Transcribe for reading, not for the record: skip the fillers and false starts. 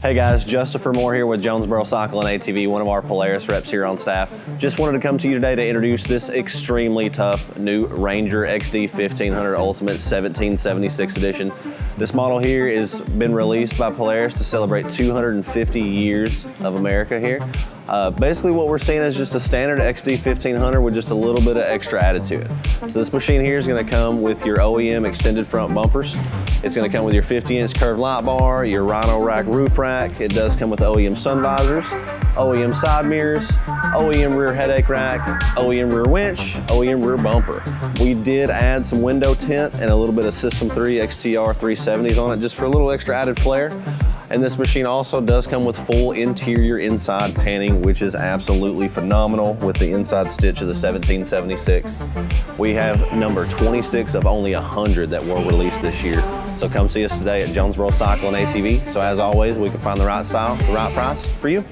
Hey guys, Justifer Moore here with Jonesboro Cycle ATV, one of our Polaris reps here on staff. Just wanted to come to you today to introduce this extremely tough new Ranger XD 1500 Ultimate 1776 edition. This model here has been released by Polaris to celebrate 250 years of America here. Basically what we're seeing is just a standard XD 1500 with just a little bit of extra added to it. So this machine here is going to come with your OEM extended front bumpers. It's going to come with your 50-inch curved light bar, your Rhino rack roof rack. It does come with OEM sun visors, OEM side mirrors, OEM rear headache rack, OEM rear winch, OEM rear bumper. We did add some window tint and a little bit of System 3 XTR 370s on it just for a little extra added flair. And this machine also does come with full interior inside painting, which is absolutely phenomenal with the inside stitch of the 1776. We have number 26 of only 100 that were released this year. So come see us today at Jonesboro Cycle ATV. So as always, we can find the right style, the right price for you.